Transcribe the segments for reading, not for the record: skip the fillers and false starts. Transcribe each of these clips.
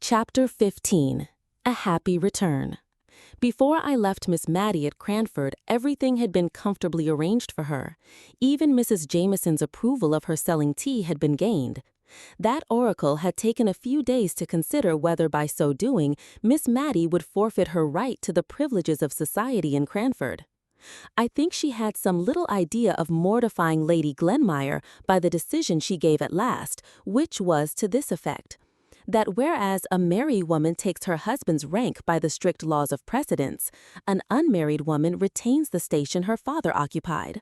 Chapter 15. A Happy Return. Before I left Miss Matty at Cranford, everything had been comfortably arranged for her. Even Mrs. Jameson's approval of her selling tea had been gained. That oracle had taken a few days to consider whether by so doing Miss Matty would forfeit her right to the privileges of society in Cranford. I think she had some little idea of mortifying Lady Glenmire by the decision she gave at last, which was to this effect: that whereas a married woman takes her husband's rank by the strict laws of precedence, an unmarried woman retains the station her father occupied.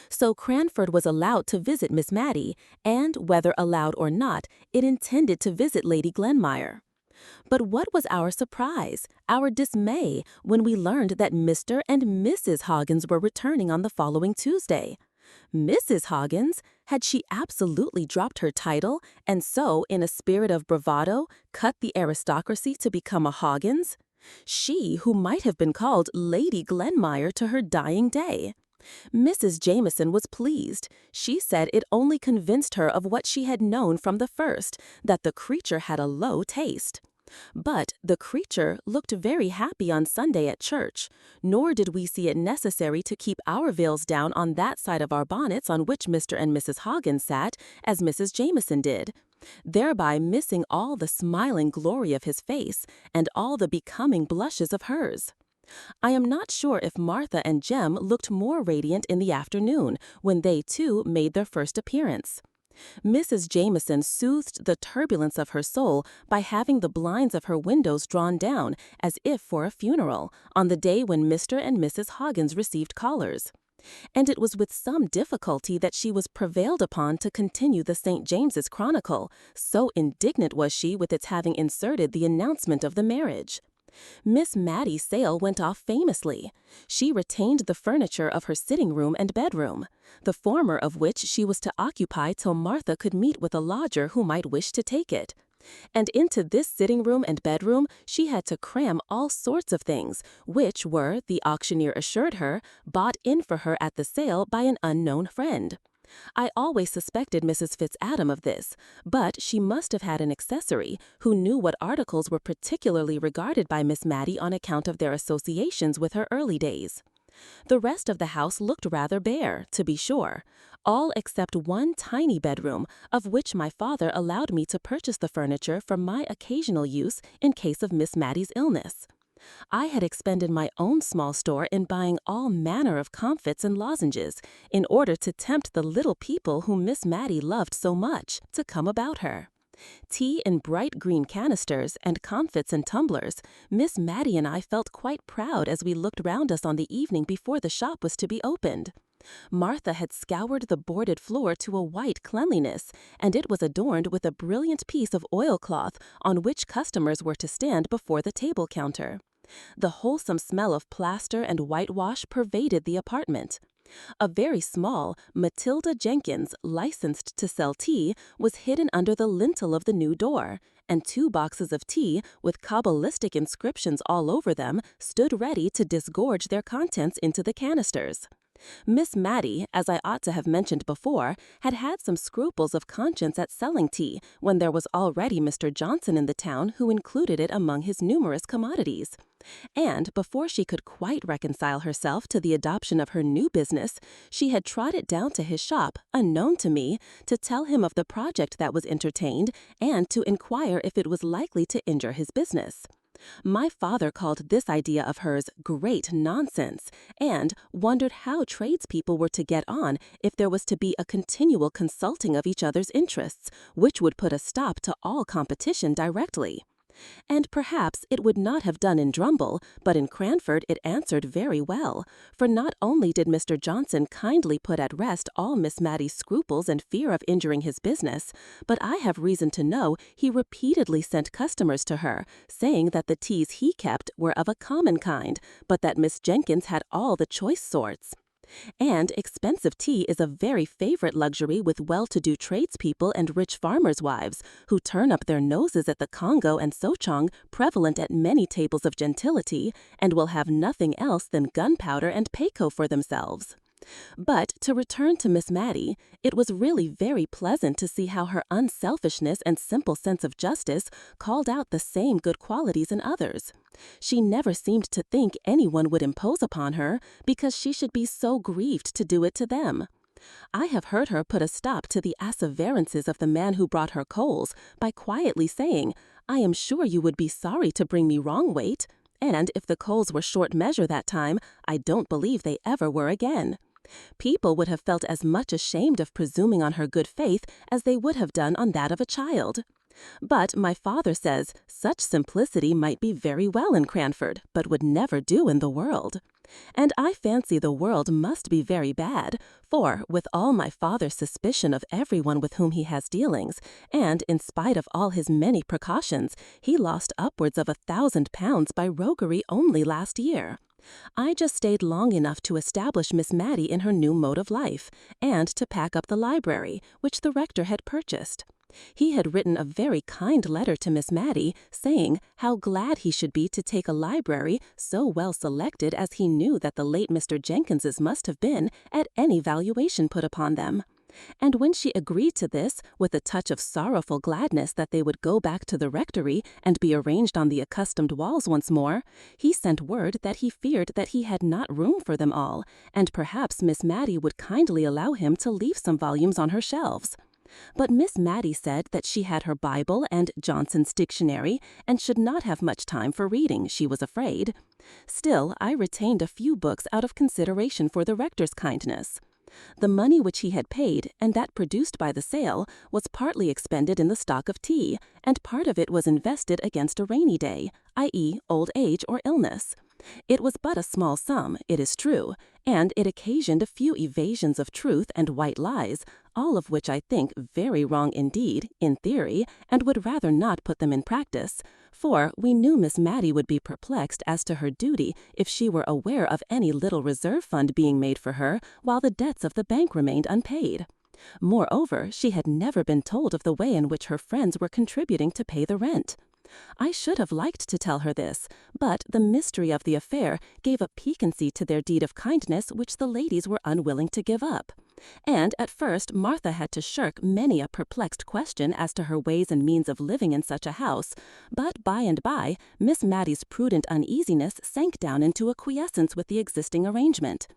So Cranford was allowed to visit Miss Matty, and, whether allowed or not, it intended to visit Lady Glenmire. But what was our surprise, our dismay, when we learned that Mr. and Mrs. Hoggins were returning on the following Tuesday? Mrs. Hoggins? Had she absolutely dropped her title, and so, in a spirit of bravado, cut the aristocracy to become a Hoggins? She, who might have been called Lady Glenmire to her dying day. Mrs. Jameson was pleased. She said it only convinced her of what she had known from the first, that the creature had a low taste. But the creature looked very happy on Sunday at church, nor did we see it necessary to keep our veils down on that side of our bonnets on which Mr. and Mrs. Hoggins sat, as Mrs. Jameson did, thereby missing all the smiling glory of his face and all the becoming blushes of hers. I am not sure if Martha and Jem looked more radiant in the afternoon, when they too made their first appearance. Mrs. Jameson soothed the turbulence of her soul by having the blinds of her windows drawn down, as if for a funeral, on the day when Mr. and Mrs. Hoggins received callers. And it was with some difficulty that she was prevailed upon to continue the St. James's Chronicle, so indignant was she with its having inserted the announcement of the marriage. Miss Matty's sale went off famously. She retained the furniture of her sitting room and bedroom, the former of which she was to occupy till Martha could meet with a lodger who might wish to take it. And into this sitting room and bedroom she had to cram all sorts of things, which were, the auctioneer assured her, bought in for her at the sale by an unknown friend. I always suspected Mrs. Fitzadam of this, but she must have had an accessory who knew what articles were particularly regarded by Miss Matty on account of their associations with her early days. The rest of the house looked rather bare, to be sure, all except one tiny bedroom, of which my father allowed me to purchase the furniture for my occasional use in case of Miss Matty's illness. I had expended my own small store in buying all manner of comfits and lozenges, in order to tempt the little people whom Miss Matty loved so much to come about her. Tea in bright green canisters, and comfits in tumblers, Miss Matty and I felt quite proud as we looked round us on the evening before the shop was to be opened. Martha had scoured the boarded floor to a white cleanliness, and it was adorned with a brilliant piece of oilcloth on which customers were to stand before the table counter. The wholesome smell of plaster and whitewash pervaded the apartment. A very small Matilda Jenkins, licensed to sell tea, was hidden under the lintel of the new door, and 2 boxes of tea, with cabalistic inscriptions all over them, stood ready to disgorge their contents into the canisters. Miss Matty, as I ought to have mentioned before, had had some scruples of conscience at selling tea, when there was already Mr. Johnson in the town who included it among his numerous commodities. And before she could quite reconcile herself to the adoption of her new business, she had trotted down to his shop, unknown to me, to tell him of the project that was entertained, and to inquire if it was likely to injure his business. My father called this idea of hers great nonsense, and wondered how tradespeople were to get on if there was to be a continual consulting of each other's interests, which would put a stop to all competition directly. And perhaps it would not have done in Drumble, but in Cranford it answered very well, for not only did Mr. Johnson kindly put at rest all Miss Matty's scruples and fear of injuring his business, but I have reason to know he repeatedly sent customers to her, saying that the teas he kept were of a common kind, but that Miss Jenkins had all the choice sorts. And expensive tea is a very favorite luxury with well-to-do tradespeople and rich farmers' wives, who turn up their noses at the Congo and Sochong prevalent at many tables of gentility, and will have nothing else than gunpowder and pekoe for themselves. But to return to Miss Matty, it was really very pleasant to see how her unselfishness and simple sense of justice called out the same good qualities in others. She never seemed to think anyone would impose upon her because she should be so grieved to do it to them. I have heard her put a stop to the asseverances of the man who brought her coals by quietly saying, "I am sure you would be sorry to bring me wrong weight," and if the coals were short measure that time, I don't believe they ever were again. People would have felt as much ashamed of presuming on her good faith as they would have done on that of a child. But my father says such simplicity might be very well in Cranford, but would never do in the world. And I fancy the world must be very bad, for, with all my father's suspicion of everyone with whom he has dealings, and in spite of all his many precautions, he lost upwards of £1,000 by roguery only last year. I just stayed long enough to establish Miss Matty in her new mode of life, and to pack up the library, which the rector had purchased. He had written a very kind letter to Miss Matty, saying how glad he should be to take a library so well selected as he knew that the late Mr. Jenkins's must have been at any valuation put upon them. And when she agreed to this, with a touch of sorrowful gladness that they would go back to the rectory and be arranged on the accustomed walls once more, he sent word that he feared that he had not room for them all, and perhaps Miss Matty would kindly allow him to leave some volumes on her shelves. But Miss Matty said that she had her Bible and Johnson's dictionary, and should not have much time for reading, she was afraid. Still, I retained a few books out of consideration for the rector's kindness. The money which he had paid, and that produced by the sale, was partly expended in the stock of tea, and part of it was invested against a rainy day, i.e., old age or illness. It was but a small sum, it is true, and it occasioned a few evasions of truth and white lies, all of which I think very wrong indeed, in theory, and would rather not put them in practice, for we knew Miss Matty would be perplexed as to her duty if she were aware of any little reserve fund being made for her while the debts of the bank remained unpaid. Moreover, she had never been told of the way in which her friends were contributing to pay the rent. I should have liked to tell her this, but the mystery of the affair gave a piquancy to their deed of kindness which the ladies were unwilling to give up. And at first Martha had to shirk many a perplexed question as to her ways and means of living in such a house, but by and by Miss Matty's prudent uneasiness sank down into acquiescence with the existing arrangement.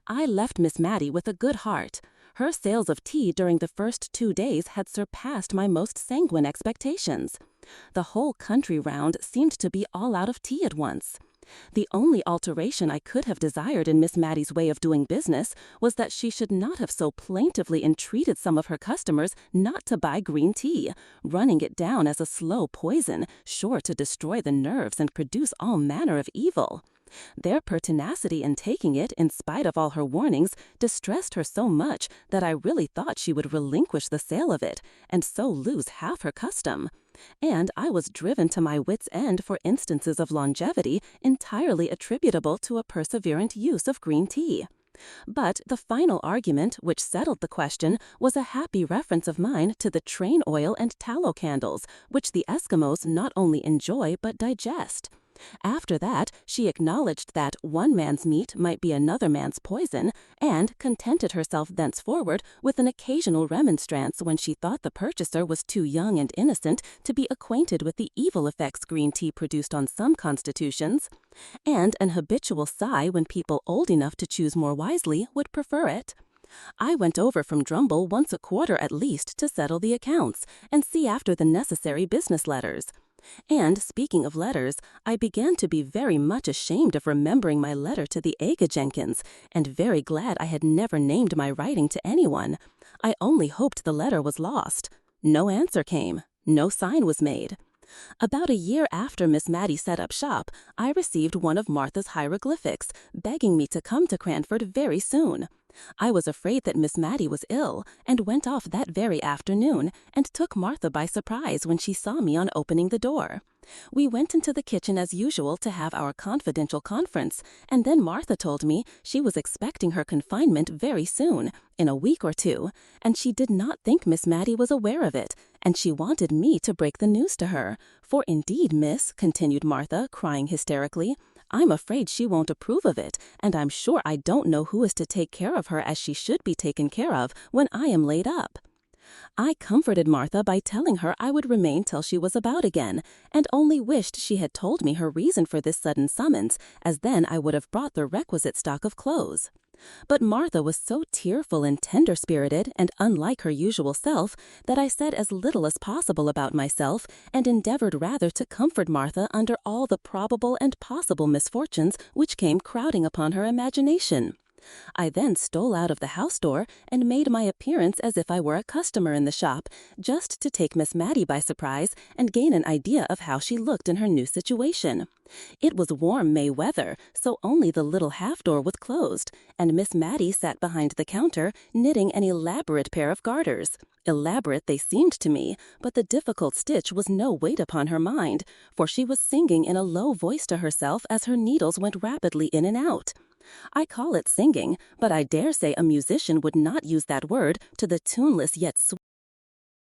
I left Miss Matty with a good heart. Her sales of tea during the first 2 days had surpassed my most sanguine expectations. The whole country round seemed to be all out of tea at once. The only alteration I could have desired in Miss Matty's way of doing business was that she should not have so plaintively entreated some of her customers not to buy green tea, running it down as a slow poison, sure to destroy the nerves and produce all manner of evil. Their pertinacity in taking it, in spite of all her warnings, distressed her so much that I really thought she would relinquish the sale of it, and so lose half her custom. And I was driven to my wits' end for instances of longevity entirely attributable to a perseverant use of green tea. But the final argument which settled the question was a happy reference of mine to the train oil and tallow candles, which the Eskimos not only enjoy but digest. After that, she acknowledged that one man's meat might be another man's poison, and contented herself thenceforward with an occasional remonstrance when she thought the purchaser was too young and innocent to be acquainted with the evil effects green tea produced on some constitutions, and an habitual sigh when people old enough to choose more wisely would prefer it. I went over from Drumble once a quarter at least to settle the accounts, and see after the necessary business letters. And, speaking of letters, I began to be very much ashamed of remembering my letter to the Aga Jenkins, and very glad I had never named my writing to anyone. I only hoped the letter was lost. No answer came. No sign was made. About a year after Miss Matty set up shop, I received one of Martha's hieroglyphics, begging me to come to Cranford very soon. I was afraid that Miss Matty was ill, and went off that very afternoon, and took Martha by surprise when she saw me on opening the door. We went into the kitchen as usual to have our confidential conference, and then Martha told me she was expecting her confinement very soon, in a week or 2, and she did not think Miss Matty was aware of it, and she wanted me to break the news to her. For indeed, miss, continued Martha, crying hysterically, I'm afraid she won't approve of it, and I'm sure I don't know who is to take care of her as she should be taken care of when I am laid up." I comforted Martha by telling her I would remain till she was about again, and only wished she had told me her reason for this sudden summons, as then I would have brought the requisite stock of clothes. But Martha was so tearful and tender-spirited and unlike her usual self that I said as little as possible about myself and endeavored rather to comfort Martha under all the probable and possible misfortunes which came crowding upon her imagination. I then stole out of the house door and made my appearance as if I were a customer in the shop, just to take Miss Matty by surprise and gain an idea of how she looked in her new situation. It was warm May weather, so only the little half door was closed, and Miss Matty sat behind the counter knitting an elaborate pair of garters. Elaborate they seemed to me, but the difficult stitch was no weight upon her mind, for she was singing in a low voice to herself as her needles went rapidly in and out. I call it singing, but I dare say a musician would not use that word to the tuneless yet sweet